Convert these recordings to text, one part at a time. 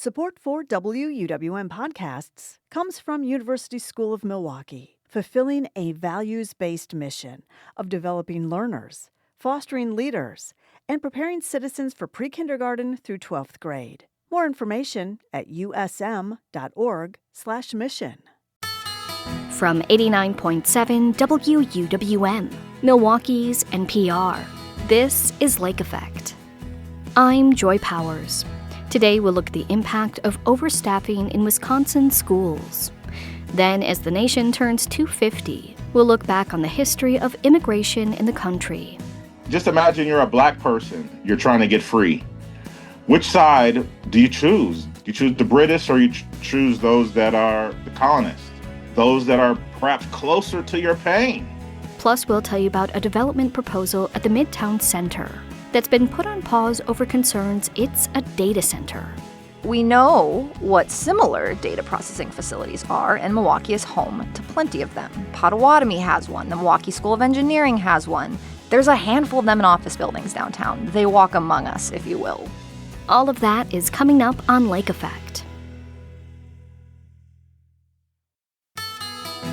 Support for WUWM podcasts comes from University School of Milwaukee, fulfilling a values-based mission of developing learners, fostering leaders, and preparing citizens for pre-kindergarten through 12th grade. More information at usm.org/mission. From 89.7 WUWM, Milwaukee's NPR, this is Lake Effect. I'm Joy Powers. Today we'll look at the impact of overstaffing in Wisconsin schools. Then, as the nation turns 250, we'll look back on the history of immigration in the country. Just imagine you're a black person. You're trying to get free. Which side do you choose? Do you choose the British or you choose those that are the colonists? Those that are perhaps closer to your pain? Plus, we'll tell you about a development proposal at the Midtown Center that's been put on pause over concerns it's a data center. We know what similar data processing facilities are, and Milwaukee is home to plenty of them. Potawatomi has one. The Milwaukee School of Engineering has one. There's a handful of them in office buildings downtown. They walk among us, if you will. All of that is coming up on Lake Effect.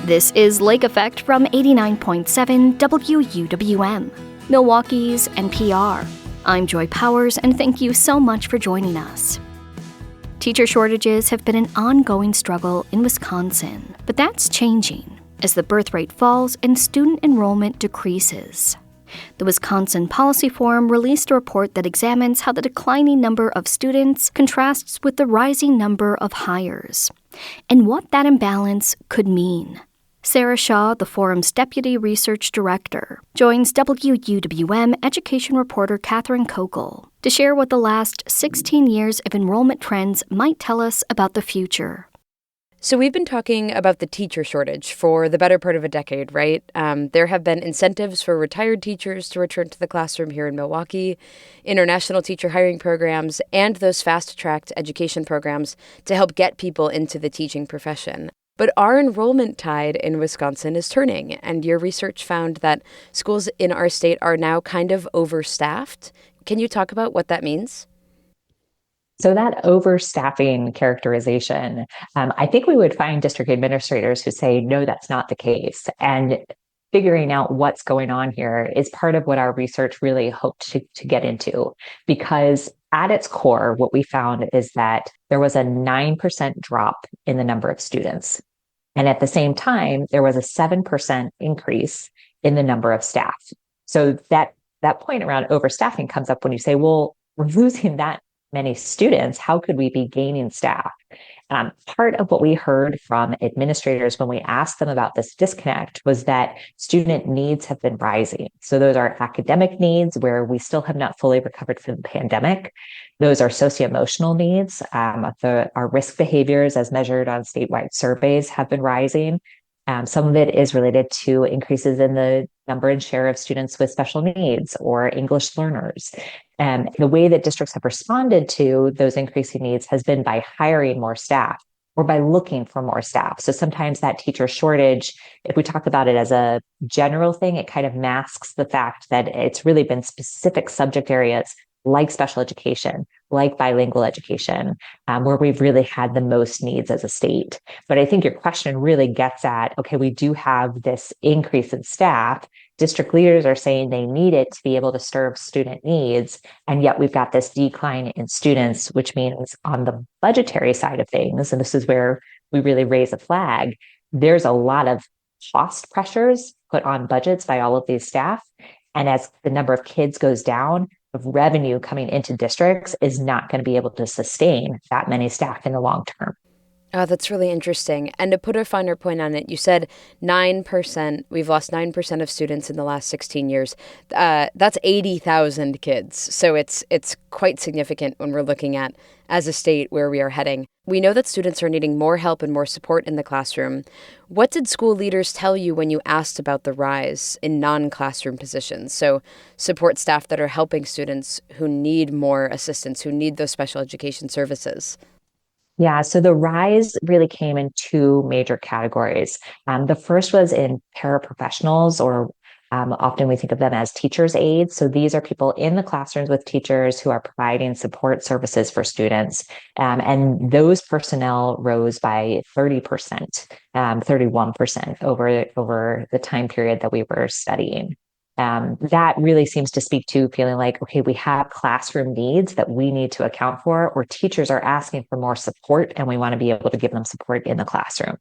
This is Lake Effect from 89.7 WUWM, Milwaukee's NPR. I'm Joy Powers, and thank you so much for joining us. Teacher shortages have been an ongoing struggle in Wisconsin, but that's changing as the birth rate falls and student enrollment decreases. The Wisconsin Policy Forum released a report that examines how the declining number of students contrasts with the rising number of hires, and what that imbalance could mean. Sarah Shaw, the forum's deputy research director, joins WUWM education reporter Catherine Kokel to share what the last 16 years of enrollment trends might tell us about the future. So we've been talking about the teacher shortage for the better part of a decade, right? There have been incentives for retired teachers to return to the classroom here in Milwaukee, international teacher hiring programs, and those fast-track education programs to help get people into the teaching profession. But our enrollment tide in Wisconsin is turning, and your research found that schools in our state are now kind of overstaffed. Can you talk about what that means? So that overstaffing characterization, I think we would find district administrators who say, no, that's not the case. And figuring out what's going on here is part of what our research really hoped to get into, because at its core, what we found is that there was a 9% drop in the number of students. And at the same time, there was a 7% increase in the number of staff. So that point around overstaffing comes up when you say, well, we're losing that many students. How could we be gaining staff? Part of what we heard from administrators when we asked them about this disconnect was that student needs have been rising. So those are academic needs where we still have not fully recovered from the pandemic. Those are socio-emotional needs. Our risk behaviors as measured on statewide surveys have been rising. Some of it is related to increases in the number and share of students with special needs or English learners. And the way that districts have responded to those increasing needs has been by hiring more staff or by looking for more staff. So sometimes that teacher shortage, if we talk about it as a general thing, it kind of masks the fact that it's really been specific subject areas like special education, like bilingual education, where we've really had the most needs as a state. But I think your question really gets at, okay, we do have this increase in staff. District leaders are saying they need it to be able to serve student needs. And yet we've got this decline in students, which means on the budgetary side of things, and this is where we really raise a flag, there's a lot of cost pressures put on budgets by all of these staff. And as the number of kids goes down, of revenue coming into districts is not going to be able to sustain that many staff in the long term. Oh, that's really interesting. And to put a finer point on it, you said 9%, we've lost 9% of students in the last 16 years. That's 80,000 kids. So it's quite significant when we're looking at, as a state, where we are heading. We know that students are needing more help and more support in the classroom. What did school leaders tell you when you asked about the rise in non-classroom positions? So support staff that are helping students who need more assistance, who need those special education services. Yeah, so the rise really came in two major categories. The first was in paraprofessionals or Often we think of them as teachers' aides. So these are people in the classrooms with teachers who are providing support services for students. And those personnel rose by 30%, 31% over the time period that we were studying. That really seems to speak to feeling like, okay, we have classroom needs that we need to account for, or teachers are asking for more support and we want to be able to give them support in the classroom.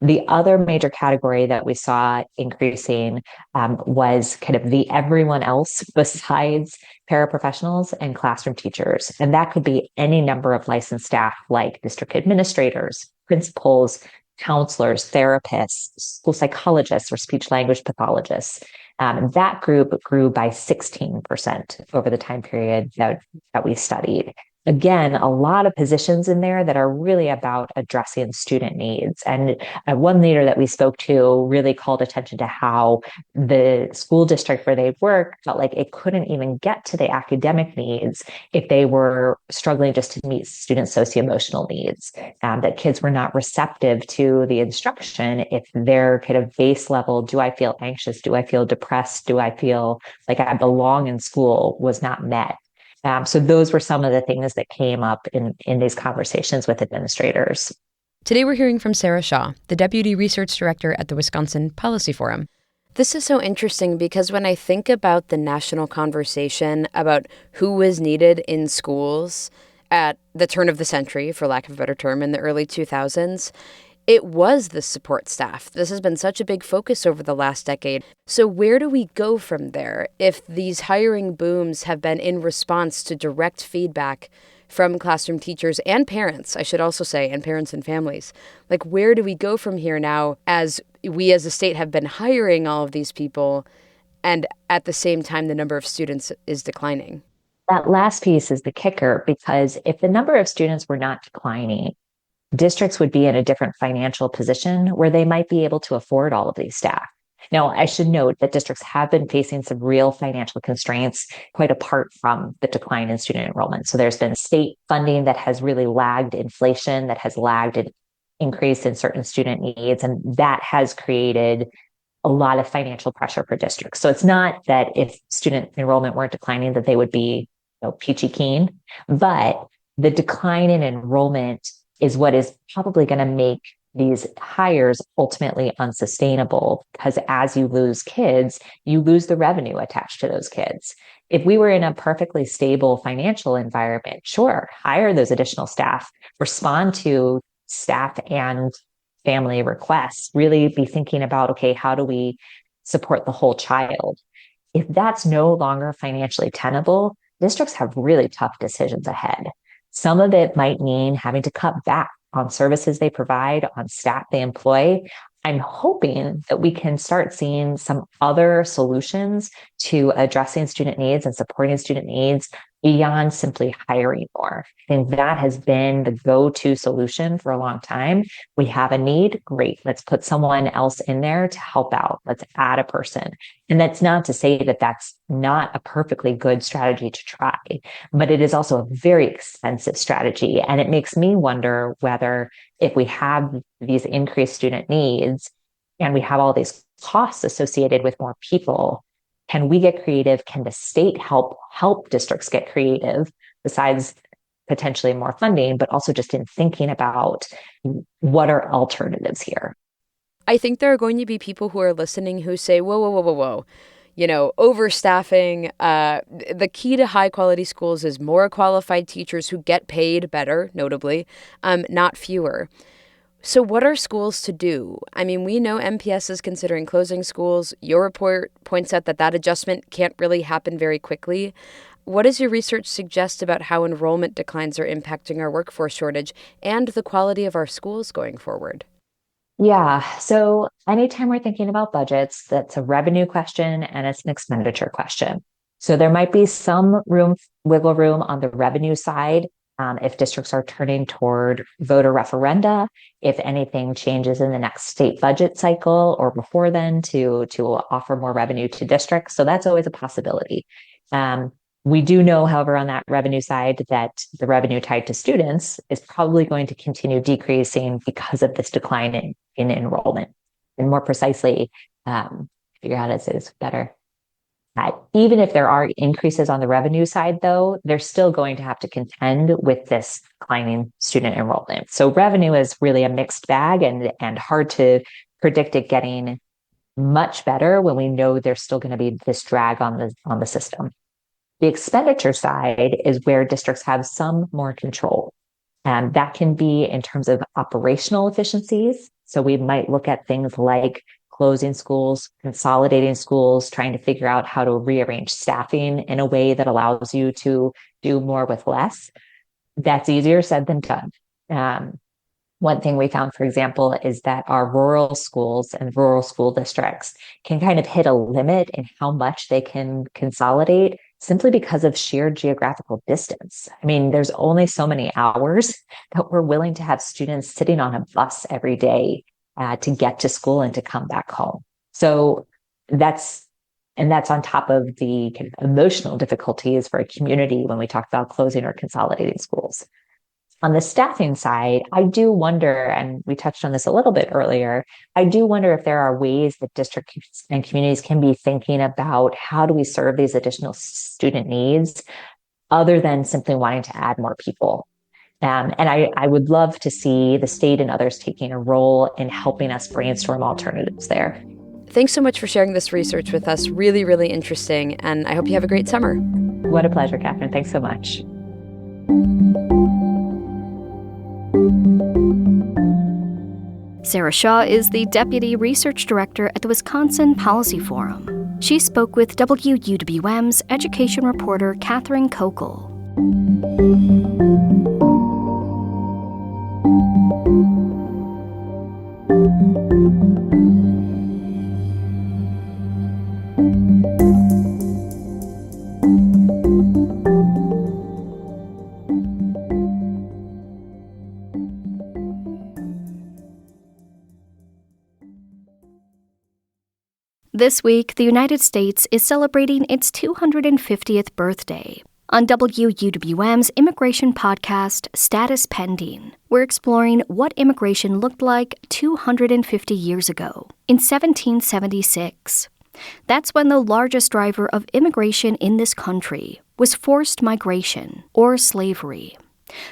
The other major category that we saw increasing was kind of the everyone else besides paraprofessionals and classroom teachers. And that could be any number of licensed staff like district administrators, principals, counselors, therapists, school psychologists, or speech language pathologists. That group grew by 16% over the time period that we studied. Again, a lot of positions in there that are really about addressing student needs. And one leader that we spoke to really called attention to how the school district where they work felt like it couldn't even get to the academic needs if they were struggling just to meet student socio-emotional needs, that kids were not receptive to the instruction if their kind of base level, do I feel anxious? Do I feel depressed? Do I feel like I belong in school was not met? So those were some of the things that came up in these conversations with administrators. Today we're hearing from Sarah Shaw, the Deputy Research Director at the Wisconsin Policy Forum. This is so interesting because when I think about the national conversation about who was needed in schools at the turn of the century, for lack of a better term, in the early 2000s, it was the support staff. This has been such a big focus over the last decade. So where do we go from there if these hiring booms have been in response to direct feedback from classroom teachers and parents, I should also say, and parents and families? Like, where do we go from here now as we as a state have been hiring all of these people and at the same time the number of students is declining? That last piece is the kicker, because if the number of students were not declining, districts would be in a different financial position where they might be able to afford all of these staff. Now, I should note that districts have been facing some real financial constraints quite apart from the decline in student enrollment. So there's been state funding that has really lagged inflation, that has lagged an increase in certain student needs, and that has created a lot of financial pressure for districts. So it's not that if student enrollment weren't declining that they would be peachy keen, but the decline in enrollment is what is probably going to make these hires ultimately unsustainable, because as you lose kids, you lose the revenue attached to those kids. If we were in a perfectly stable financial environment, sure, hire those additional staff, respond to staff and family requests, really be thinking about, okay, how do we support the whole child? If that's no longer financially tenable, districts have really tough decisions ahead. Some of it might mean having to cut back on services they provide, on staff they employ. I'm hoping that we can start seeing some other solutions to addressing student needs and supporting student needs beyond simply hiring more. I think that has been the go-to solution for a long time. We have a need, great. Let's put someone else in there to help out. Let's add a person. And that's not to say that that's not a perfectly good strategy to try, but it is also a very expensive strategy. And it makes me wonder whether if we have these increased student needs and we have all these costs associated with more people, can we get creative? Can the state help districts get creative, besides potentially more funding, but also just in thinking about what are alternatives here? I think there are going to be people who are listening who say, whoa, whoa, whoa, whoa, whoa. Overstaffing, the key to high quality schools is more qualified teachers who get paid better, notably, not fewer. So what are schools to do? I mean, we know MPS is considering closing schools. Your report points out that adjustment can't really happen very quickly. What does your research suggest about how enrollment declines are impacting our workforce shortage and the quality of our schools going forward? Yeah. So anytime we're thinking about budgets, that's a revenue question and it's an expenditure question. So there might be some wiggle room on the revenue side. If districts are turning toward voter referenda, if anything changes in the next state budget cycle or before then to offer more revenue to districts. So that's always a possibility. We do know, however, on that revenue side that the revenue tied to students is probably going to continue decreasing because of this decline in enrollment. And more precisely, figure out how to say this better. Even if there are increases on the revenue side, though, they're still going to have to contend with this declining student enrollment. So revenue is really a mixed bag and hard to predict it getting much better when we know there's still going to be this drag on the system. The expenditure side is where districts have some more control. And that can be in terms of operational efficiencies. So we might look at things like closing schools, consolidating schools, trying to figure out how to rearrange staffing in a way that allows you to do more with less. That's easier said than done. One thing we found, for example, is that our rural schools and rural school districts can kind of hit a limit in how much they can consolidate simply because of sheer geographical distance. I mean, there's only so many hours that we're willing to have students sitting on a bus every day to get to school and to come back home. So that's on top of the kind of emotional difficulties for a community when we talk about closing or consolidating schools. On the staffing side, I do wonder, and we touched on this a little bit earlier, I do wonder if there are ways that districts and communities can be thinking about how do we serve these additional student needs other than simply wanting to add more people. And I would love to see the state and others taking a role in helping us brainstorm alternatives there. Thanks so much for sharing this research with us. Really, really interesting. And I hope you have a great summer. What a pleasure, Catherine. Thanks so much. Sarah Shaw is the Deputy Research Director at the Wisconsin Policy Forum. She spoke with WUWM's education reporter Catherine Kokel. This week, the United States is celebrating its 250th birthday. On WUWM's immigration podcast, Status Pending, we're exploring what immigration looked like 250 years ago, in 1776. That's when the largest driver of immigration in this country was forced migration, or slavery.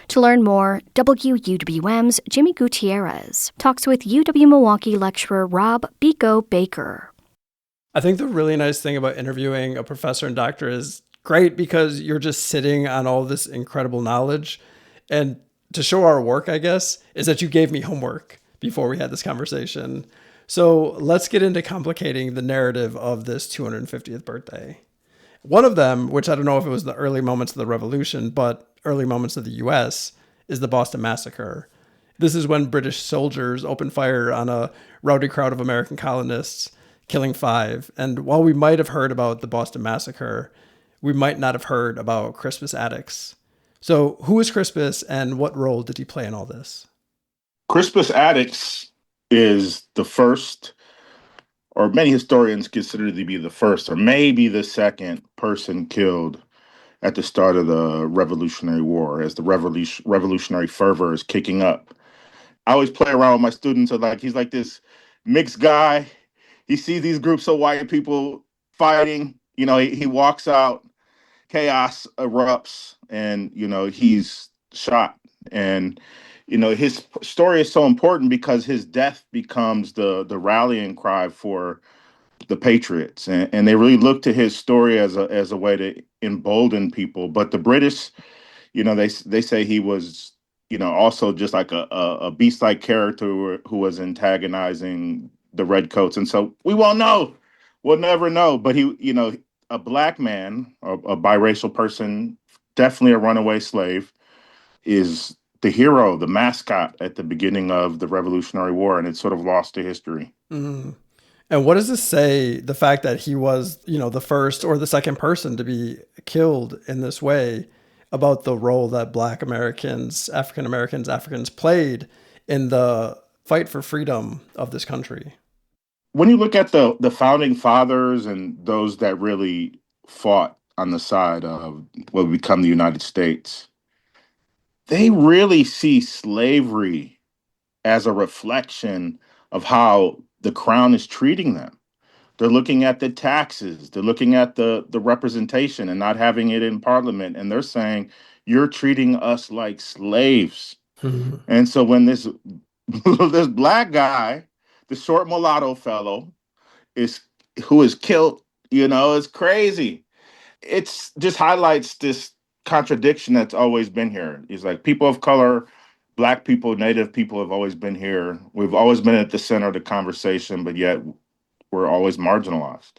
To learn more, WUWM's Jimmy Gutierrez talks with UW-Milwaukee lecturer Rob Biko Baker. I think the really nice thing about interviewing a professor and doctor is great because you're just sitting on all this incredible knowledge. And to show our work, I guess, is that you gave me homework before we had this conversation. So let's get into complicating the narrative of this 250th birthday. One of them, which I don't know if it was the early moments of the revolution, but early moments of the US, is the Boston Massacre. This is when British soldiers opened fire on a rowdy crowd of American colonists, killing 5. And while we might have heard about the Boston Massacre, we might not have heard about Crispus Attucks. So who is Crispus and what role did he play in all this? Crispus Attucks is the first, or many historians consider to be the first, or maybe the second person killed at the start of the Revolutionary War, as the revolutionary fervor is kicking up. I always play around with my students, he's like this mixed guy. He sees these groups of white people fighting, he walks out, chaos erupts, and, he's shot. And, his story is so important because his death becomes the rallying cry for the patriots. And they really look to his story as a way to embolden people. But the British, they say he was, also just like a beast-like character who was antagonizing the redcoats. And so we won't know. We'll never know. But he, a black man, a biracial person, definitely a runaway slave, is the hero, the mascot at the beginning of the Revolutionary War. And it's sort of lost to history. Mm-hmm. And what does this say, the fact that he was, the first or the second person to be killed in this way, about the role that Black Americans, African Americans, Africans played in the fight for freedom of this country? When you look at the founding fathers and those that really fought on the side of what would become the United States, they really see slavery as a reflection of how the crown is treating them. They're looking at the taxes. They're looking at the representation and not having it in parliament. And they're saying, you're treating us like slaves. And so when this this black guy, the short mulatto fellow, is who is killed, it's crazy. It's just highlights this contradiction that's always been here. It's like people of color, black people, native people have always been here. We've always been at the center of the conversation, but yet we're always marginalized.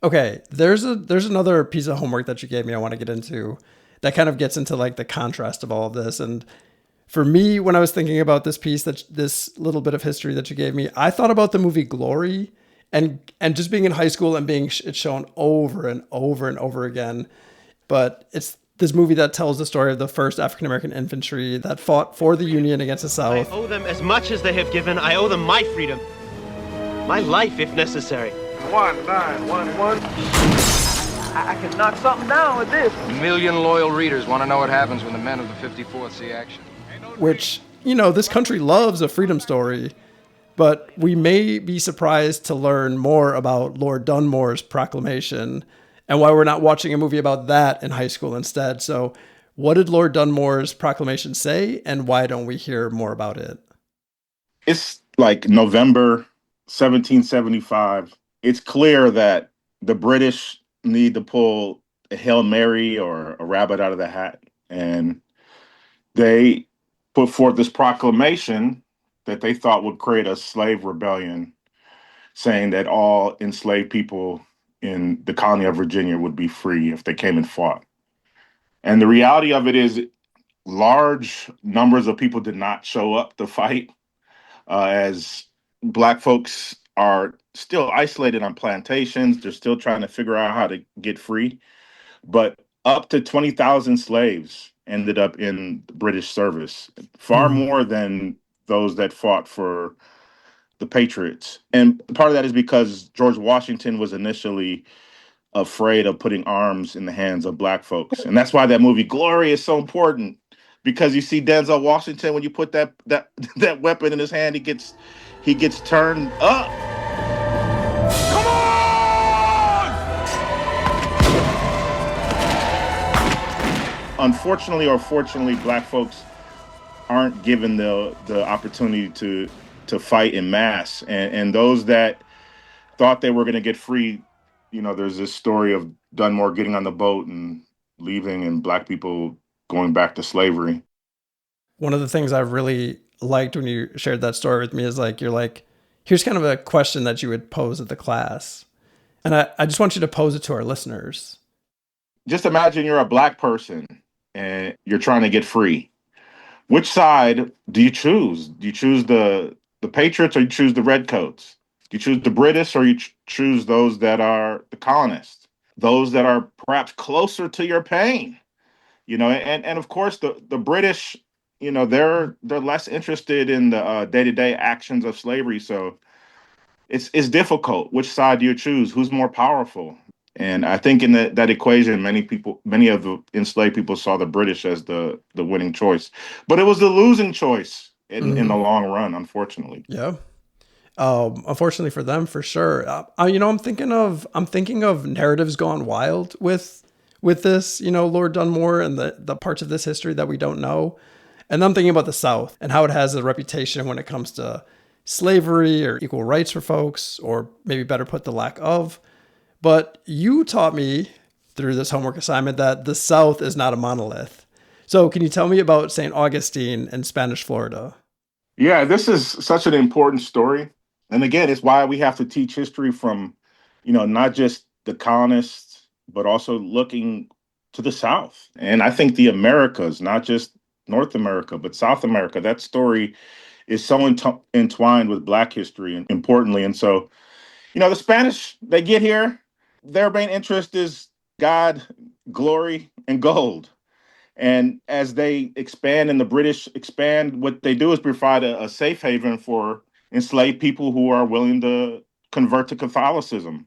Okay, there's another piece of homework that you gave me I want to get into that kind of gets into like the contrast of all of this. And for me, when I was thinking about this piece, that this little bit of history that you gave me, I thought about the movie Glory and just being in high school and being it's shown over and over and over again. But it's this movie that tells the story of the first African American infantry that fought for the Union against the South. I owe them as much as they have given. I owe them my freedom, my life if necessary. 1911. I can knock something down with this. A million loyal readers want to know what happens when the men of the 54th see action. Which, this country loves a freedom story, but we may be surprised to learn more about Lord Dunmore's proclamation and why we're not watching a movie about that in high school instead. So what did Lord Dunmore's proclamation say, and why don't we hear more about it? It's like November 1775. It's clear that the British need to pull a Hail Mary or a rabbit out of the hat. And they put forth this proclamation that they thought would create a slave rebellion, saying that all enslaved people in the colony of Virginia would be free if they came and fought. And the reality of it is large numbers of people did not show up to fight, as Black folks are still isolated on plantations. They're still trying to figure out how to get free. But up to 20,000 slaves ended up in the British service, far more than those that fought for the Patriots. And part of that is because George Washington was initially afraid of putting arms in the hands of Black folks. And that's why that movie Glory is so important, because you see Denzel Washington, when you put that weapon in his hand, he gets turned up. Come on! Unfortunately or fortunately, Black folks aren't given the opportunity to fight in mass. And those that thought they were going to get free, there's this story of Dunmore getting on the boat and leaving, and Black people going back to slavery. One of the things I really liked when you shared that story with me is you're like, here's kind of a question that you would pose at the class. And I just want you to pose it to our listeners. Just imagine you're a Black person and you're trying to get free. Which side do you choose? Do you choose the Patriots, or you choose the Redcoats? Do you choose the British, or you choose those that are the colonists? Those that are perhaps closer to your pain? And of course the British, they're less interested in the day-to-day actions of slavery. So it's difficult. Which side do you choose? Who's more powerful? And I think in that equation, many of the enslaved people saw the British as the winning choice, but it was the losing choice in the long run, unfortunately. Yeah. Unfortunately for them, for sure. I'm thinking of narratives gone wild with this, Lord Dunmore and the parts of this history that we don't know. And I'm thinking about the South and how it has a reputation when it comes to slavery or equal rights for folks, or maybe better put, the lack of. But you taught me through this homework assignment that the South is not a monolith. So can you tell me about St. Augustine and Spanish Florida? Yeah, this is such an important story. And again, it's why we have to teach history from, not just the colonists, but also looking to the South. And I think the Americas, not just North America, but South America, that story is so entwined with Black history, and importantly. And so, the Spanish, they get here, their main interest is God, glory, and gold. And as they expand and the British expand, what they do is provide a safe haven for enslaved people who are willing to convert to Catholicism.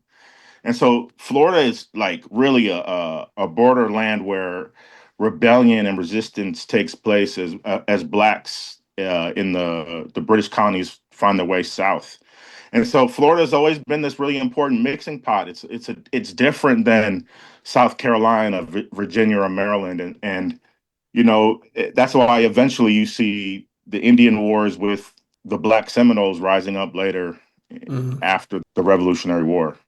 And so Florida is really a borderland where rebellion and resistance takes place as Blacks in the British colonies find their way south. And so Florida's always been this really important mixing pot. It's different than South Carolina, Virginia, or Maryland, and that's why eventually you see the Indian Wars with the Black Seminoles rising up later after the Revolutionary War.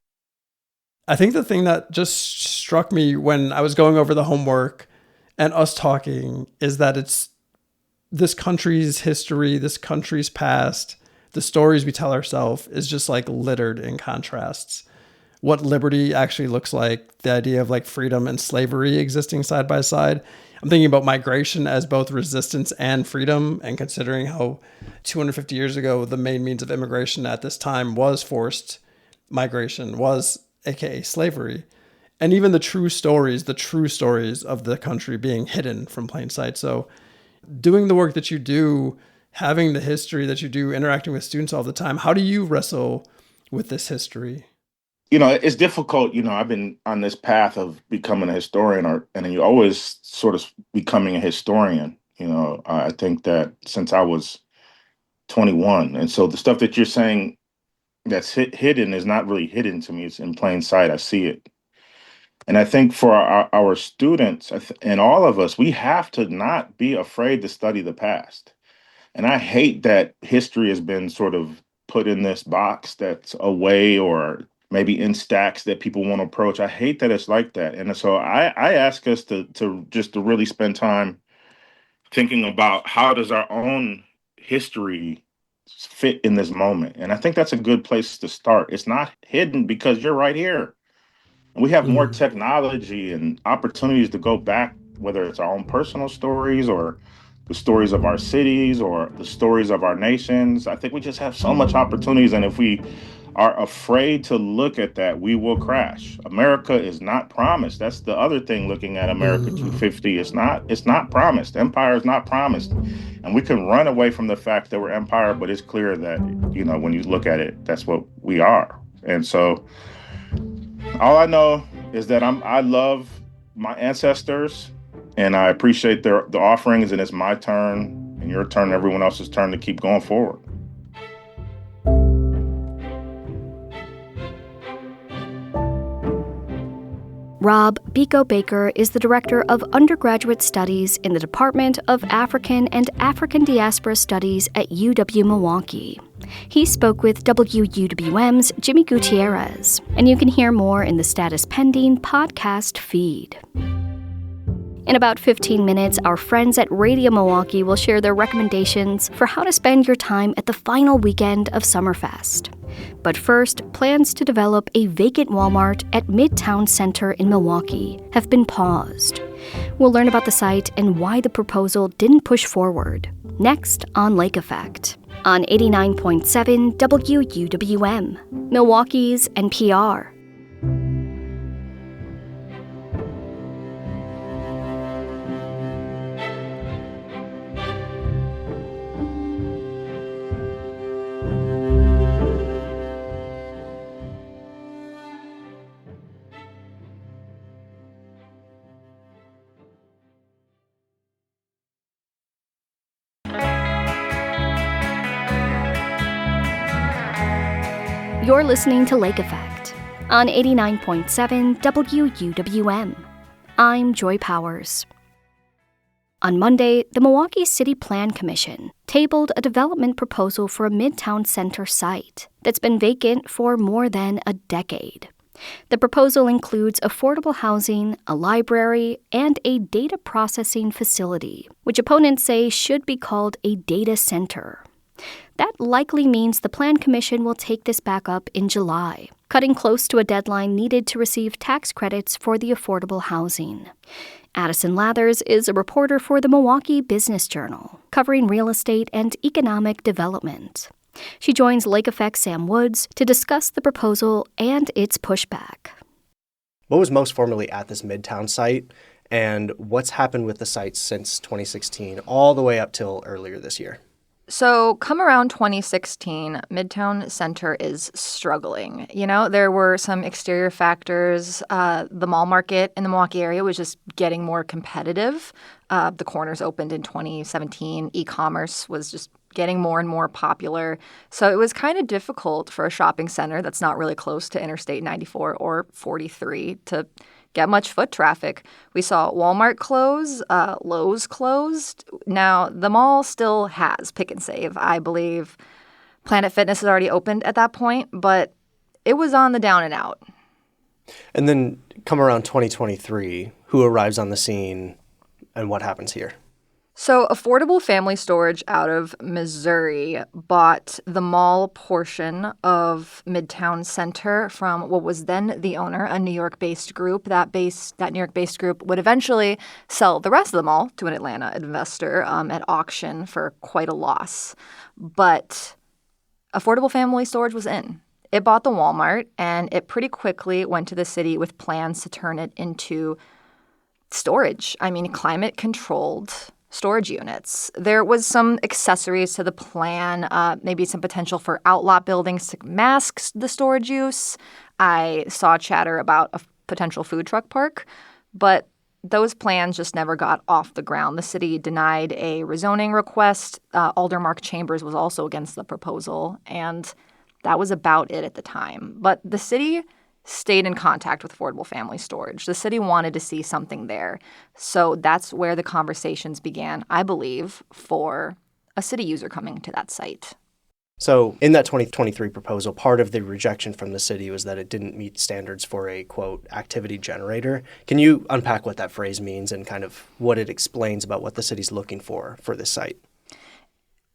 I think the thing that just struck me when I was going over the homework and us talking is that it's this country's history, this country's past, the stories we tell ourselves is just like littered in contrasts. What liberty actually looks like, the idea of like freedom and slavery existing side by side. I'm thinking about migration as both resistance and freedom, and considering how 250 years ago, the main means of immigration at this time was forced migration, was AKA slavery. And even the true stories of the country being hidden from plain sight. So doing the work that you do, having the history that you do, interacting with students all the time, how do you wrestle with this history? It's difficult. I've been on this path of becoming a historian, and you're always sort of becoming a historian. I think that since I was 21, and so the stuff that you're saying that's hidden is not really hidden to me. It's in plain sight. I see it. And I think for our students and all of us, we have to not be afraid to study the past. And I hate that history has been sort of put in this box that's away or maybe in stacks that people want to approach. I hate that it's like that. And so I ask us to really spend time thinking about how does our own history fit in this moment. And I think that's a good place to start. It's not hidden because you're right here. We have more technology and opportunities to go back, whether it's our own personal stories or the stories of our cities or the stories of our nations. I think we just have so much opportunities. And if we are afraid to look at that, we will crash. America is not promised. That's the other thing looking at America 250. It's not promised. Empire is not promised. And we can run away from the fact that we're empire, but it's clear that, when you look at it, that's what we are. And so all I know is that I love my ancestors and I appreciate the offerings, and it's my turn and your turn, and everyone else's turn to keep going forward. Rob Biko Baker is the Director of Undergraduate Studies in the Department of African and African Diaspora Studies at UW-Milwaukee. He spoke with WUWM's Jimmy Gutierrez, and you can hear more in the Status Pending podcast feed. In about 15 minutes, our friends at Radio Milwaukee will share their recommendations for how to spend your time at the final weekend of Summerfest. But first, plans to develop a vacant Walmart at Midtown Center in Milwaukee have been paused. We'll learn about the site and why the proposal didn't push forward. Next on Lake Effect, on 89.7 WUWM, Milwaukee's NPR. You're listening to Lake Effect on 89.7 WUWM. I'm Joy Powers. On Monday, the Milwaukee City Plan Commission tabled a development proposal for a Midtown Center site that's been vacant for more than a decade. The proposal includes affordable housing, a library, and a data processing facility, which opponents say should be called a data center. That likely means the Plan Commission will take this back up in July, cutting close to a deadline needed to receive tax credits for the affordable housing. Addison Lathers is a reporter for the Milwaukee Business Journal, covering real estate and economic development. She joins Lake Effect's Sam Woods to discuss the proposal and its pushback. What was most formerly at this Midtown site, and what's happened with the site since 2016 all the way up till earlier this year? So come around 2016, Midtown Center is struggling. There were some exterior factors. The mall market in the Milwaukee area was just getting more competitive. The corners opened in 2017. E-commerce was just getting more and more popular. So it was kind of difficult for a shopping center that's not really close to Interstate 94 or 43 to get much foot traffic. We saw Walmart close, Lowe's closed. Now, the mall still has Pick and Save. I believe Planet Fitness has already opened at that point, but it was on the down and out. And then come around 2023, who arrives on the scene and what happens here? So Affordable Family Storage out of Missouri bought the mall portion of Midtown Center from what was then the owner, a New York-based group. That New York-based group would eventually sell the rest of the mall to an Atlanta investor at auction for quite a loss. But Affordable Family Storage was in. It bought the Walmart, and it pretty quickly went to the city with plans to turn it into storage. I mean, climate-controlled storage units. There was some accessories to the plan, maybe some potential for outlot buildings to mask the storage use. I saw chatter about a potential food truck park, but those plans just never got off the ground. The city denied a rezoning request. Alder Mark Chambers was also against the proposal, and that was about it at the time. But the city stayed in contact with Affordable Family Storage. The city wanted to see something there. So that's where the conversations began, I believe, for a city user coming to that site. So in that 2023 proposal, part of the rejection from the city was that it didn't meet standards for a, quote, activity generator. Can you unpack what that phrase means and kind of what it explains about what the city's looking for this site?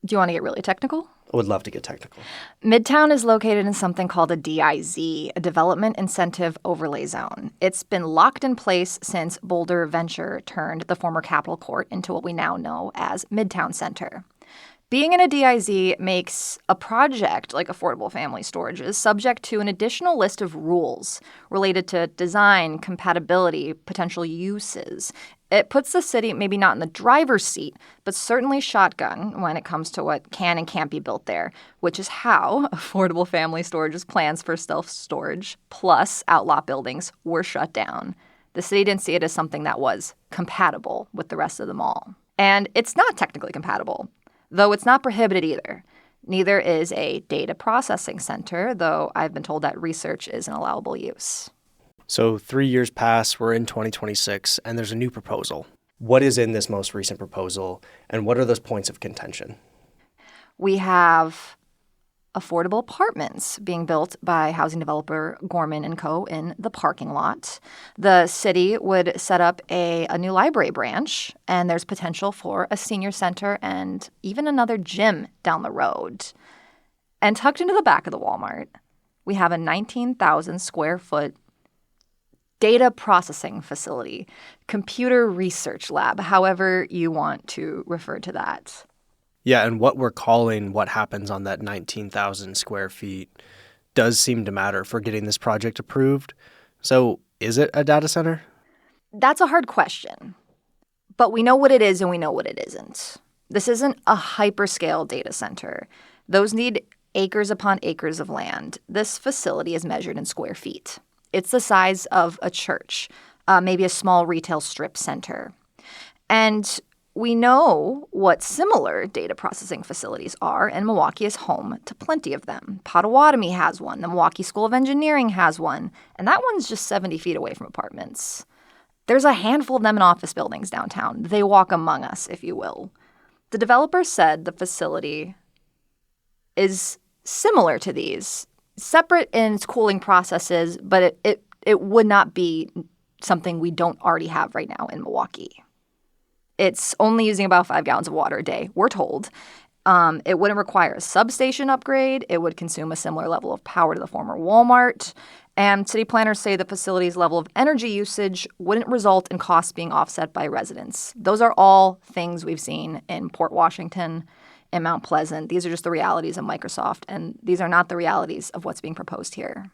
Do you want to get really technical? I would love to get technical. Midtown is located in something called a DIZ, a Development Incentive Overlay Zone. It's been locked in place since Boulder Venture turned the former Capitol Court into what we now know as Midtown Center. Being in a DIZ makes a project like Affordable Family Storage's subject to an additional list of rules related to design, compatibility, potential uses. It puts the city maybe not in the driver's seat, but certainly shotgun when it comes to what can and can't be built there, which is how Affordable Family Storage's plans for self-storage plus outlot buildings were shut down. The city didn't see it as something that was compatible with the rest of the mall. And it's not technically compatible, though it's not prohibited either. Neither is a data processing center, though I've been told that research is an allowable use. So 3 years pass, we're in 2026, and there's a new proposal. What is in this most recent proposal, and what are those points of contention? We have affordable apartments being built by housing developer Gorman & Co. in the parking lot. The city would set up a new library branch, and there's potential for a senior center and even another gym down the road. And tucked into the back of the Walmart, we have a 19,000 square foot data processing facility, computer research lab, however you want to refer to that. Yeah, and what we're calling what happens on that 19,000 square feet does seem to matter for getting this project approved. So is it a data center? That's a hard question. But we know what it is and we know what it isn't. This isn't a hyperscale data center. Those need acres upon acres of land. This facility is measured in square feet. It's the size of a church, maybe a small retail strip center. And we know what similar data processing facilities are, and Milwaukee is home to plenty of them. Potawatomi has one. The Milwaukee School of Engineering has one. And that one's just 70 feet away from apartments. There's a handful of them in office buildings downtown. They walk among us, if you will. The developer said the facility is similar to these, separate in its cooling processes, but it would not be something we don't already have right now in Milwaukee. It's only using about 5 gallons of water a day, we're told. It wouldn't require a substation upgrade. It would consume a similar level of power to the former Walmart. And city planners say the facility's level of energy usage wouldn't result in costs being offset by residents. Those are all things we've seen in Port Washington and Mount Pleasant. These are just the realities of Microsoft, and these are not the realities of what's being proposed here.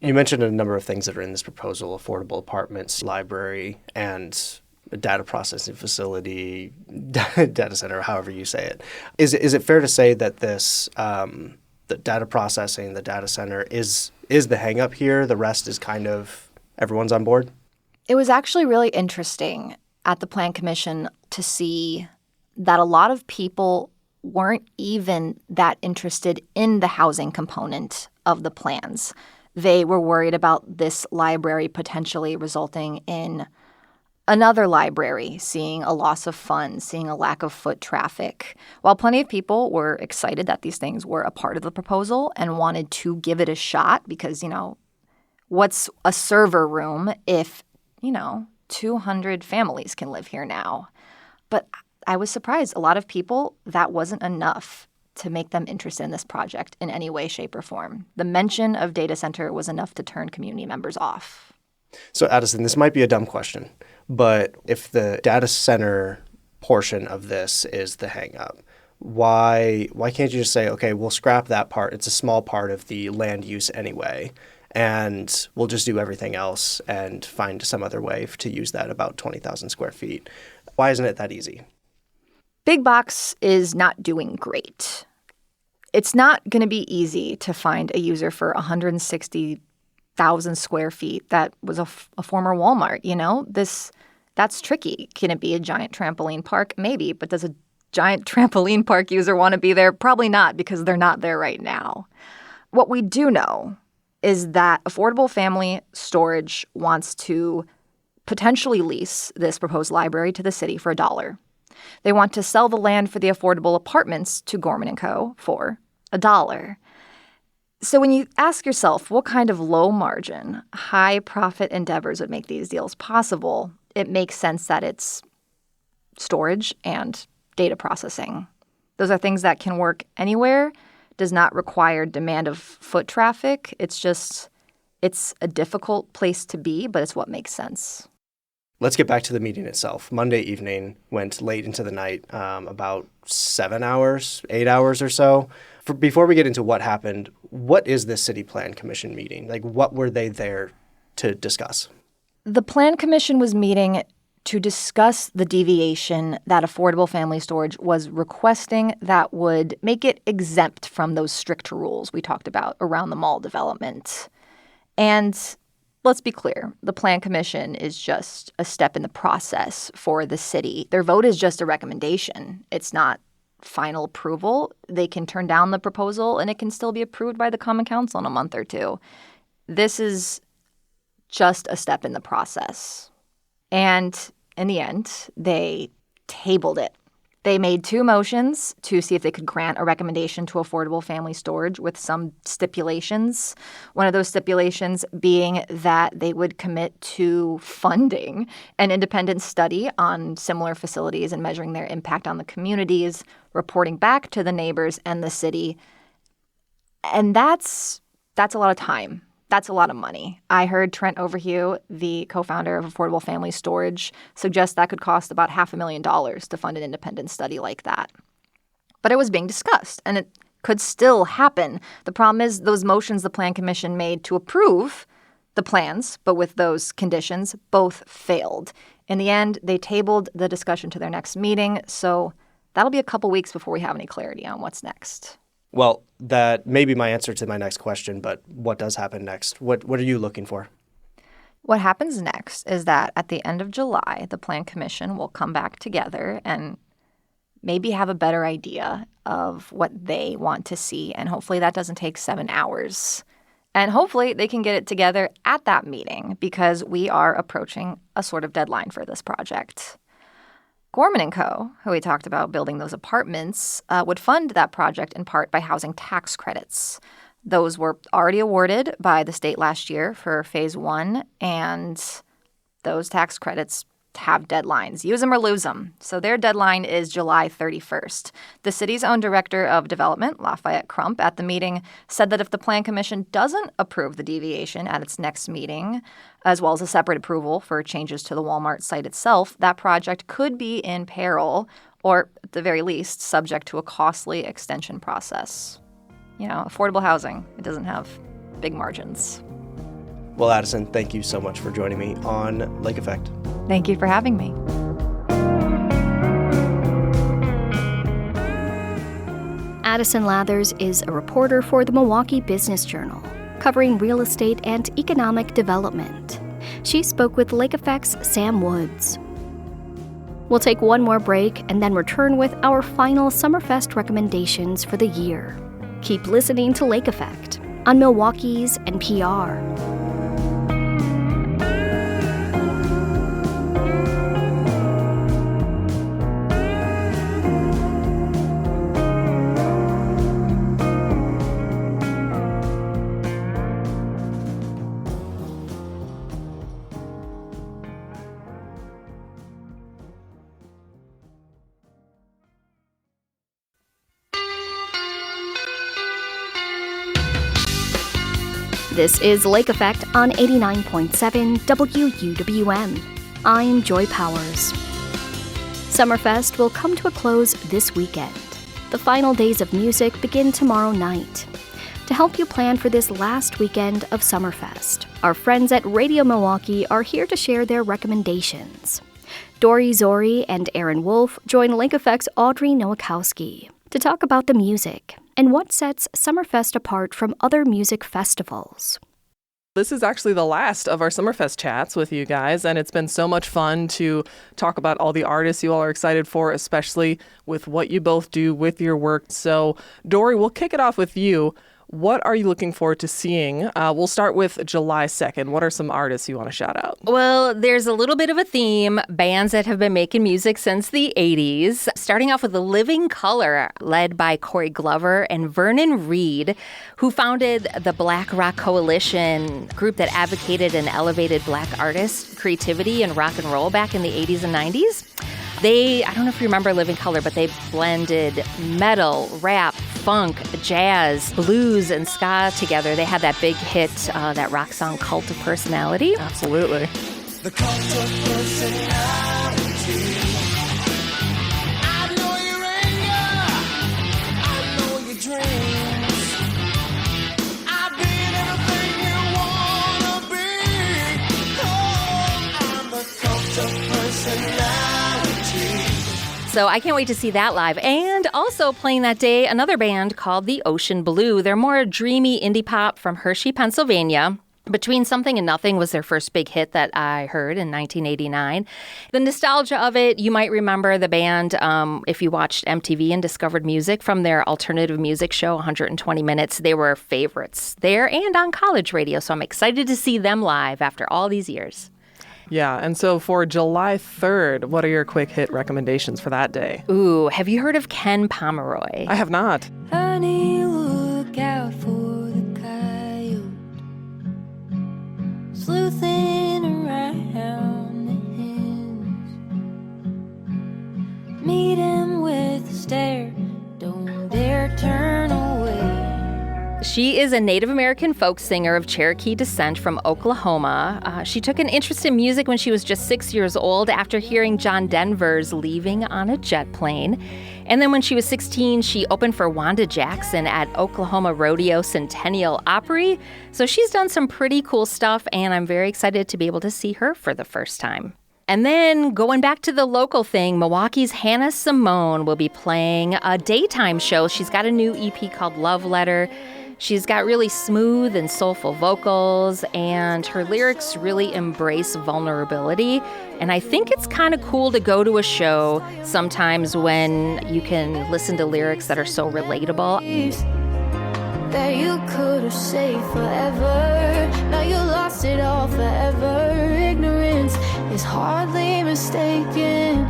You mentioned a number of things that are in this proposal: affordable apartments, library, and a data processing facility, data center, however you say it. Is it fair to say that this, the data processing, the data center is the hang up here? The rest is kind of everyone's on board? It was actually really interesting at the Plan Commission to see that a lot of people weren't even that interested in the housing component of the plans. They were worried about this library potentially resulting in another library, seeing a loss of funds, seeing a lack of foot traffic. While plenty of people were excited that these things were a part of the proposal and wanted to give it a shot because, what's a server room if, 200 families can live here now? But I was surprised. A lot of people, that wasn't enough to make them interested in this project in any way, shape, or form. The mention of data center was enough to turn community members off. So, Addison, this might be a dumb question, but if the data center portion of this is the hang up, why can't you just say, okay, we'll scrap that part. It's a small part of the land use anyway, and we'll just do everything else and find some other way to use that about 20,000 square feet. Why isn't it that easy? Big box is not doing great. It's not going to be easy to find a user for 160,000 square feet that was a former Walmart, That's tricky. Can it be a giant trampoline park? Maybe, but does a giant trampoline park user want to be there? Probably not, because they're not there right now. What we do know is that Affordable Family Storage wants to potentially lease this proposed library to the city for $1. They want to sell the land for the affordable apartments to Gorman & Co. for $1. So when you ask yourself what kind of low margin, high profit endeavors would make these deals possible, it makes sense that it's storage and data processing. Those are things that can work anywhere, does not require demand of foot traffic. It's a difficult place to be, but it's what makes sense. Let's get back to the meeting itself. Monday evening, went late into the night, about 7 hours, 8 hours or so. Before we get into what happened, what is this City Plan Commission meeting? Like, what were they there to discuss? The Plan Commission was meeting to discuss the deviation that Affordable Family Storage was requesting that would make it exempt from those strict rules we talked about around the mall development. And let's be clear, the Plan Commission is just a step in the process for the city. Their vote is just a recommendation. It's not final approval. They can turn down the proposal and it can still be approved by the Common Council in a month or two. This is just a step in the process. And in the end, they tabled it. They made 2 motions to see if they could grant a recommendation to Affordable Family Storage with some stipulations. One of those stipulations being that they would commit to funding an independent study on similar facilities and measuring their impact on the communities, reporting back to the neighbors and the city. And that's a lot of time. That's a lot of money. I heard Trent Overhue, the co-founder of Affordable Family Storage, suggest that could cost about $500,000 to fund an independent study like that. But it was being discussed, and it could still happen. The problem is those motions the Plan Commission made to approve the plans, but with those conditions, both failed. In the end, they tabled the discussion to their next meeting, so that'll be a couple weeks before we have any clarity on what's next. Well, that may be my answer to my next question, but what does happen next? What are you looking for? What happens next is that at the end of July, the Plan Commission will come back together and maybe have a better idea of what they want to see. And hopefully that doesn't take 7 hours. And hopefully they can get it together at that meeting because we are approaching a sort of deadline for this project. Gorman & Co., who we talked about building those apartments, would fund that project in part by housing tax credits. Those were already awarded by the state last year for Phase 1, and those tax credits have deadlines. Use them or lose them. So their deadline is July 31st. The city's own director of development, Lafayette Crump, at the meeting said that if the Plan Commission doesn't approve the deviation at its next meeting, as well as a separate approval for changes to the Walmart site itself, that project could be in peril or, at the very least, subject to a costly extension process. Affordable housing, it doesn't have big margins. Well, Addison, thank you so much for joining me on Lake Effect. Thank you for having me. Addison Lathers is a reporter for the Milwaukee Business Journal, covering real estate and economic development. She spoke with Lake Effect's Sam Woods. We'll take one more break and then return with our final Summerfest recommendations for the year. Keep listening to Lake Effect on Milwaukee's NPR. This is Lake Effect on 89.7 WUWM. I'm Joy Powers. Summerfest will come to a close this weekend. The final days of music begin tomorrow night. To help you plan for this last weekend of Summerfest, our friends at Radio Milwaukee are here to share their recommendations. Dory Zori and Aaron Wolf join Lake Effect's Audrey Nowakowski to talk about the music and what sets Summerfest apart from other music festivals. This is actually the last of our Summerfest chats with you guys, and it's been so much fun to talk about all the artists you all are excited for, especially with what you both do with your work. So, Dory, we'll kick it off with you. What are you looking forward to seeing? We'll start with July 2nd. What are some artists you want to shout out? Well, there's a little bit of a theme. Bands that have been making music since the 80s. Starting off with The Living Colour, led by Corey Glover and Vernon Reid, who founded the Black Rock Coalition, group that advocated and elevated Black artists' creativity and rock and roll back in the 80s and 90s. I don't know if you remember Living Colour, but they blended metal, rap, funk, jazz, blues, and ska together. They had that big hit, that rock song Cult of Personality. Absolutely. The Cult of Personality. I know your anger. I know your dreams. I've been everything you wanna be. Oh, I'm the Cult of Personality. So I can't wait to see that live. And also playing that day, another band called The Ocean Blue. They're more dreamy indie pop from Hershey, Pennsylvania. Between Something and Nothing was their first big hit that I heard in 1989. The nostalgia of it, you might remember the band if you watched MTV and discovered music from their alternative music show, 120 Minutes. They were favorites there and on college radio. So I'm excited to see them live after all these years. Yeah, and so for July 3rd, what are your quick hit recommendations for that day? Ooh, have you heard of Ken Pomeroy? I have not. Honey, look out for the coyote, sleuthing around the hills. Meet him with a stare, don't dare turn away. She is a Native American folk singer of Cherokee descent from Oklahoma. She took an interest in music when she was just 6 years old after hearing John Denver's Leaving on a Jet Plane. And then when she was 16, she opened for Wanda Jackson at Oklahoma Rodeo Centennial Opry. So she's done some pretty cool stuff, and I'm very excited to be able to see her for the first time. And then going back to the local thing, Milwaukee's Hannah Simone will be playing a daytime show. She's got a new EP called Love Letter. She's got really smooth and soulful vocals, and her lyrics really embrace vulnerability. And I think it's kind of cool to go to a show sometimes when you can listen to lyrics that are so relatable. That you could have saved forever. Now you lost it all forever. Ignorance is hardly mistaken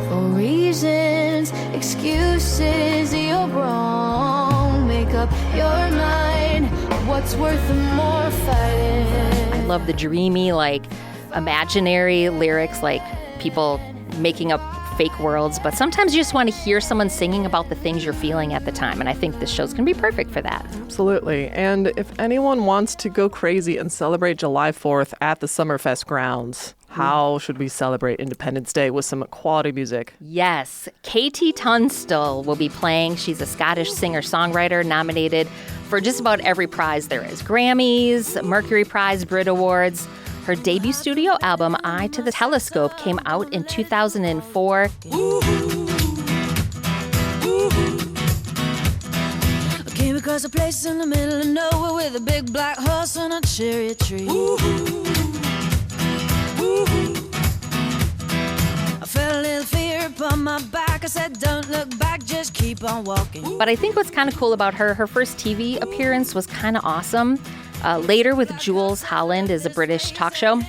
for reasons, excuses. You're wrong. Make up your mind. What's worth the more fighting? I love the dreamy, imaginary lyrics, like people making up fake worlds, but sometimes you just want to hear someone singing about the things you're feeling at the time, and I think this show's going to be perfect for that. Absolutely. And if anyone wants to go crazy and celebrate July 4th at the Summerfest grounds, how should we celebrate Independence Day with some quality music? Yes, Katie Tunstall will be playing. She's a Scottish singer-songwriter nominated for just about every prize there is. Grammys, Mercury Prize, Brit Awards. Her debut studio album, Eye to the Telescope, came out in 2004. I came across a place in the middle of nowhere with a big black horse and a cherry tree. Felt a little fear upon my back. I said, don't look back, just keep on walking. But I think what's kind of cool about her first TV appearance was kind of awesome. Later, with Jules Holland as a British talk show,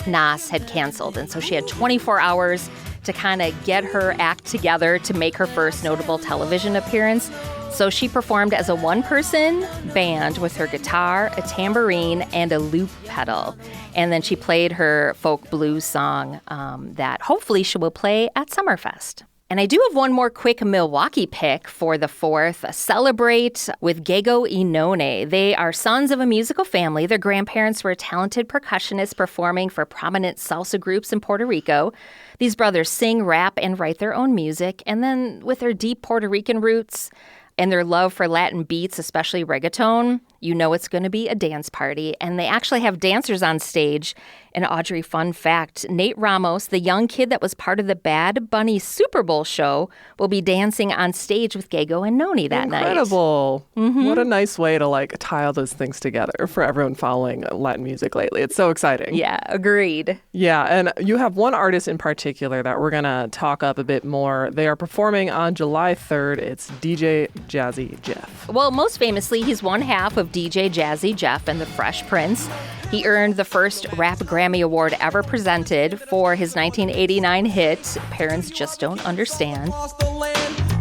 Nas had canceled, and so she had 24 hours to kind of get her act together to make her first notable television appearance. So she performed as a one-person band with her guitar, a tambourine, and a loop pedal. And then she played her folk blues song that hopefully she will play at Summerfest. And I do have one more quick Milwaukee pick for the 4th. Celebrate with Gego Inone. They are sons of a musical family. Their grandparents were talented percussionists performing for prominent salsa groups in Puerto Rico. These brothers sing, rap, and write their own music. And then with their deep Puerto Rican roots and their love for Latin beats, especially reggaeton, you know it's going to be a dance party. And they actually have dancers on stage. And Audrey, fun fact, Nate Ramos, the young kid that was part of the Bad Bunny Super Bowl show, will be dancing on stage with Gego and Noni that night. Incredible. What a nice way to tie all those things together for everyone following Latin music lately. It's so exciting. Yeah, agreed. Yeah, and you have one artist in particular that we're going to talk up a bit more. They are performing on July 3rd. It's DJ Jazzy Jeff. Well, most famously, he's one half of DJ Jazzy Jeff and the Fresh Prince. He earned the first Rap Grammy Award ever presented for his 1989 hit, Parents Just Don't Understand.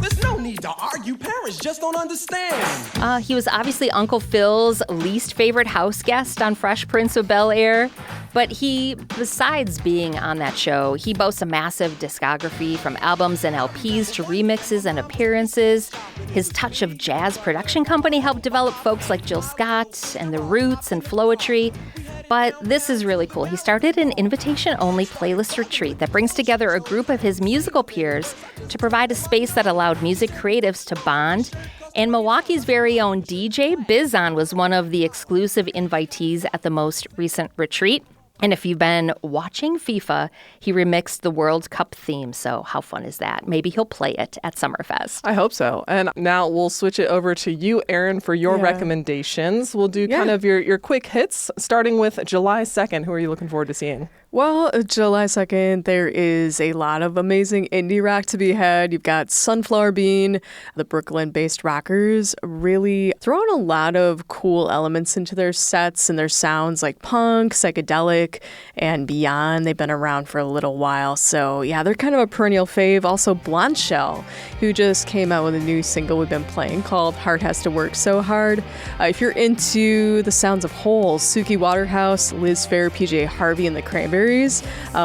There's no need to argue. Parents just don't understand. He was obviously Uncle Phil's least favorite house guest on Fresh Prince of Bel-Air. But he, besides being on that show, he boasts a massive discography from albums and LPs to remixes and appearances. His touch of jazz production company helped develop folks like Jill Scott and The Roots and Floetry. But this is really cool. He started an invitation-only playlist retreat that brings together a group of his musical peers to provide a space that allowed music creatives to bond. And Milwaukee's very own DJ Bizon was one of the exclusive invitees at the most recent retreat. And if you've been watching FIFA, he remixed the World Cup theme. So how fun is that? Maybe he'll play it at Summerfest. I hope so. And now we'll switch it over to you, Erin, for your recommendations. We'll do kind of your quick hits, starting with July 2nd. Who are you looking forward to seeing? Well, July 2nd, there is a lot of amazing indie rock to be had. You've got Sunflower Bean, the Brooklyn-based rockers, really throwing a lot of cool elements into their sets and their sounds, like punk, psychedelic, and beyond. They've been around for a little while, so yeah, they're kind of a perennial fave. Also, Blonde Shell, who just came out with a new single we've been playing called Heart Has to Work So Hard. If you're into the sounds of Holes, Suki Waterhouse, Liz Phair, PJ Harvey, and the Cranberries,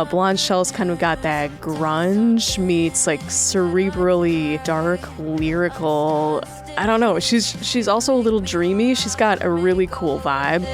Blonde Shell's kind of got that grunge meets cerebrally dark, lyrical. I don't know. She's also a little dreamy. She's got a really cool vibe.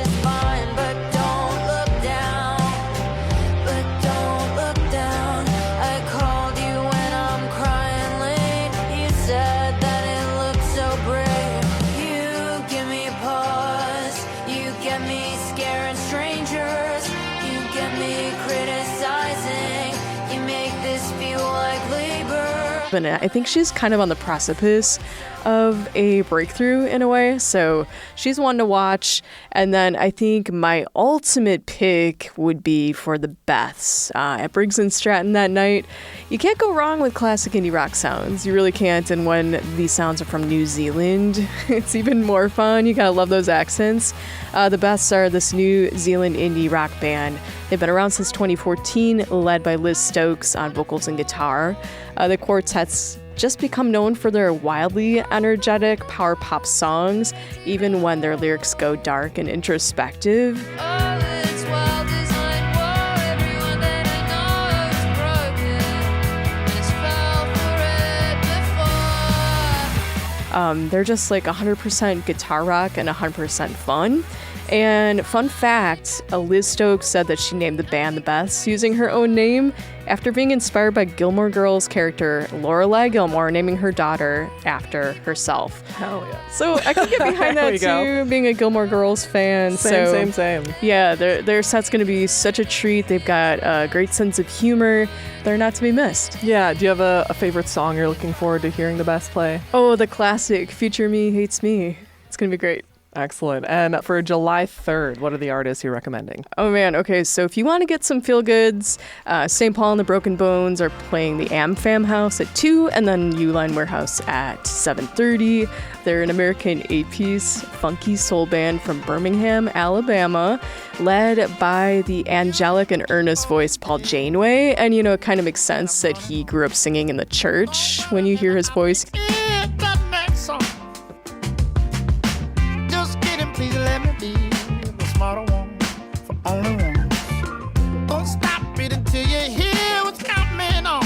And I think she's kind of on the precipice of a breakthrough in a way. So she's one to watch. And then I think my ultimate pick would be for the Beths at Briggs & Stratton that night. You can't go wrong with classic indie rock sounds. You really can't. And when these sounds are from New Zealand, it's even more fun. You gotta love those accents. The Beths are this New Zealand indie rock band. They've been around since 2014, led by Liz Stokes on vocals and guitar. The quartet's just become known for their wildly energetic power pop songs, even when their lyrics go dark and introspective. They're just 100% guitar rock and 100% fun. And fun fact, Liz Stokes said that she named the band the Beths using her own name after being inspired by Gilmore Girls character Lorelai Gilmore naming her daughter after herself. Hell yeah. So I can get behind that too, being a Gilmore Girls fan. Same. Yeah, their set's going to be such a treat. They've got a great sense of humor. They're not to be missed. Yeah, do you have a favorite song you're looking forward to hearing the Beths play? Oh, the classic Future Me Hates Me. It's going to be great. Excellent. And for July 3rd, what are the artists you're recommending? Oh man, okay, so if you want to get some feel goods, St. Paul and the Broken Bones are playing the AmFam House at 2 and then Uline Warehouse at 7:30. They're an American 8-piece funky soul band from Birmingham, Alabama, led by the angelic and earnest voiced Paul Janeway. And you know, it kind of makes sense that he grew up singing in the church when you hear his voice. Please let me be the smarter one for only one. Don't stop it until you hear what's coming on.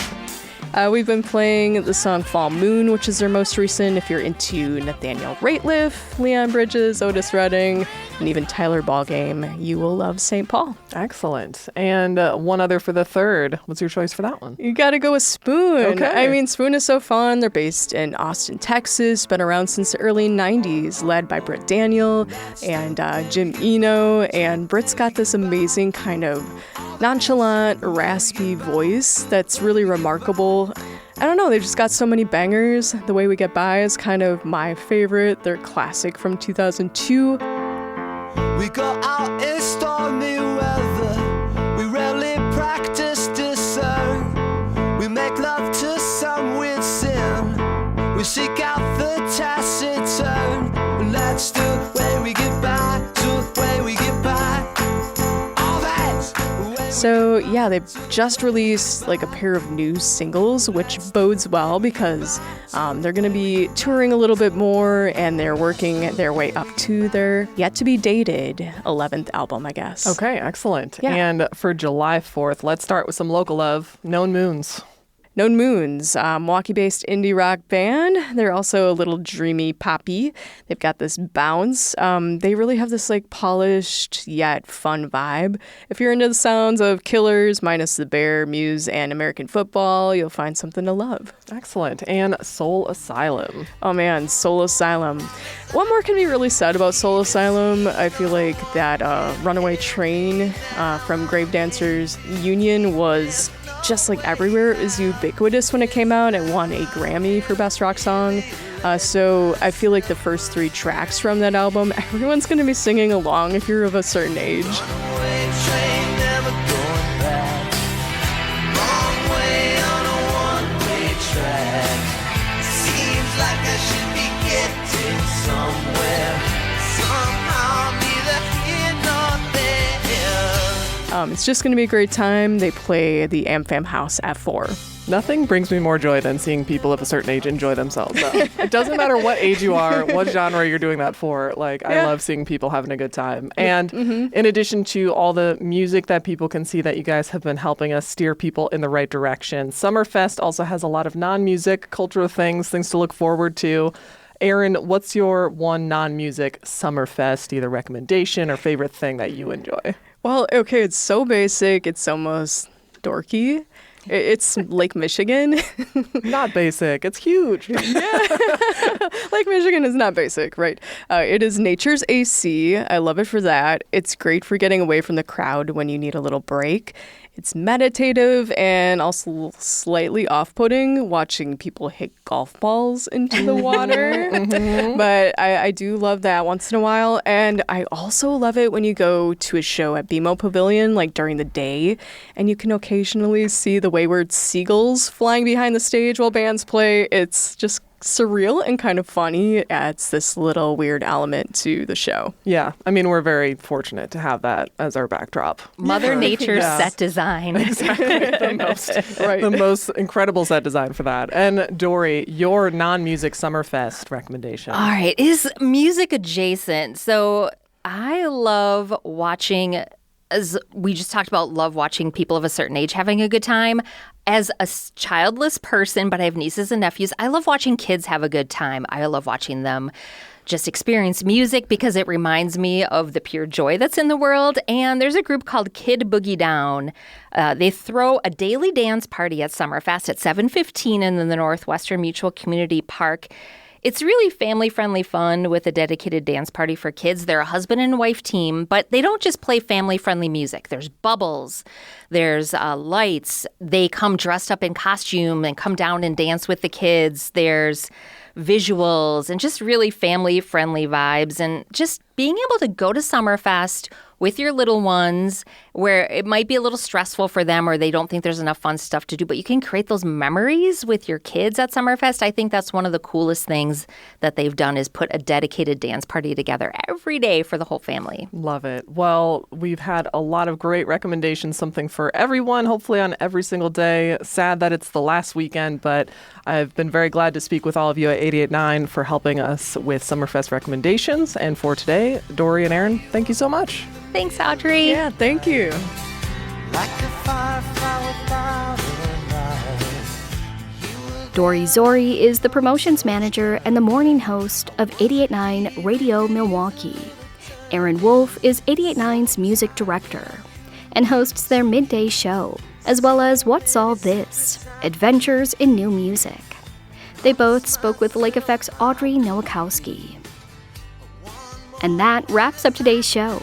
We've been playing the song Fall Moon, which is their most recent. If you're into Nathaniel Rateliff, Leon Bridges, Otis Redding, and even Tyler Ballgame, you will love St. Paul. Excellent. And one other for the 3rd. What's your choice for that one? You got to go with Spoon. Okay. I mean, Spoon is so fun. They're based in Austin, Texas, been around since the early 90s, led by Britt Daniel and Jim Eno. And Britt's got this amazing kind of nonchalant, raspy voice that's really remarkable. I don't know, they've just got so many bangers. The Way We Get By is kind of my favorite. They're classic from 2002. We go out in stormy weather. We rarely practice discern. We make love to some weird sin. We seek out the taciturn. And that's the way we get by. The way we get by. All that. So yeah, they just released like a pair of new singles, which bodes well because they're going to be touring a little bit more and they're working their way up to their yet-to-be-dated 11th album, I guess. Okay, excellent. Yeah. And for July 4th, let's start with some local love, Known Moons. Known Moons, Milwaukee-based indie rock band. They're also a little dreamy poppy. They've got this bounce. They really have this like polished yet fun vibe. If you're into the sounds of Killers, minus the Bear, Muse, and American football, you'll find something to love. Excellent. And Soul Asylum. Oh man, Soul Asylum. What more can be really said about Soul Asylum? I feel like that Runaway Train from Grave Dancers Union was just like everywhere. It was ubiquitous when it came out. It won a Grammy for Best Rock Song. So I feel like the first 3 tracks from that album, everyone's going to be singing along if you're of a certain age. It's just going to be a great time. They play the AmFam House at 4. Nothing brings me more joy than seeing people of a certain age enjoy themselves. Though. It doesn't matter what age you are, what genre you're doing that for. Like, I love seeing people having a good time. And in addition to all the music that people can see that you guys have been helping us steer people in the right direction, Summerfest also has a lot of non-music cultural things to look forward to. Aaron, what's your one non-music Summerfest, either recommendation or favorite thing that you enjoy? Well, okay, it's so basic, it's almost dorky. It's Lake Michigan. Not basic, it's huge. Yeah. Lake Michigan is not basic, right? It is nature's AC. I love it for that. It's great for getting away from the crowd when you need a little break. It's meditative and also slightly off-putting watching people hit golf balls into the water. But I do love that once in a while. And I also love it when you go to a show at BMO Pavilion, like during the day, and you can occasionally see the wayward seagulls flying behind the stage while bands play. It's just surreal and kind of funny. It adds this little weird element to the show. Yeah, I mean, we're very fortunate to have that as our backdrop. Mother Nature's set design. Exactly. The most incredible set design for that. And Dory, your non-music Summerfest recommendation. All right, is music adjacent. So I love watching, as we just talked about, love watching people of a certain age having a good time. As a childless person, but I have nieces and nephews, I love watching kids have a good time. I love watching them just experience music because it reminds me of the pure joy that's in the world. And there's a group called Kid Boogie Down. They throw a daily dance party at Summerfest at 7:15 in the Northwestern Mutual Community Park. It's really family-friendly fun with a dedicated dance party for kids. They're a husband and wife team, but they don't just play family-friendly music. There's bubbles, there's lights. They come dressed up in costume and come down and dance with the kids. There's visuals and just really family-friendly vibes, and just being able to go to Summerfest with your little ones where it might be a little stressful for them or they don't think there's enough fun stuff to do, but you can create those memories with your kids at Summerfest. I think that's one of the coolest things that they've done, is put a dedicated dance party together every day for the whole family. Love it. Well, we've had a lot of great recommendations, something for everyone, hopefully on every single day. Sad that it's the last weekend, but I've been very glad to speak with all of you at 88.9 for helping us with Summerfest recommendations. And for today, Dory and Aaron, thank you so much. Thanks, Audrey. Yeah, thank you. Like a firefly without a light. Dory Zori is the promotions manager and the morning host of 88.9 Radio Milwaukee. Aaron Wolf is 88.9's music director and hosts their midday show, as well as What's All This? Adventures in New Music. They both spoke with Lake Effect's Audrey Nowakowski. And that wraps up today's show.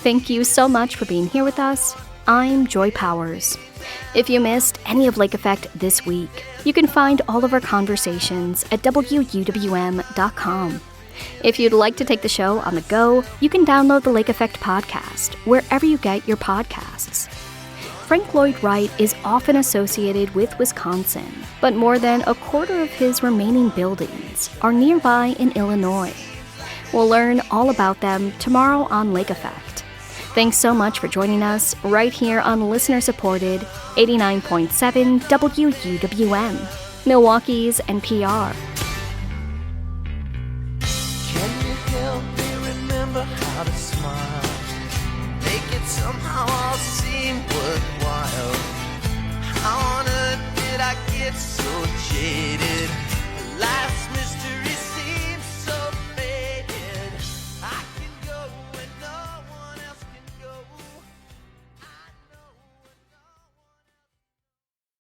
Thank you so much for being here with us. I'm Joy Powers. If you missed any of Lake Effect this week, you can find all of our conversations at WUWM.com. If you'd like to take the show on the go, you can download the Lake Effect podcast wherever you get your podcasts. Frank Lloyd Wright is often associated with Wisconsin, but more than a quarter of his remaining buildings are nearby in Illinois. We'll learn all about them tomorrow on Lake Effect. Thanks so much for joining us right here on listener-supported 89.7 WUWM, Milwaukee's NPR. Can you help me remember how to smile? Make it somehow all seem worthwhile. How on earth did I get so jaded?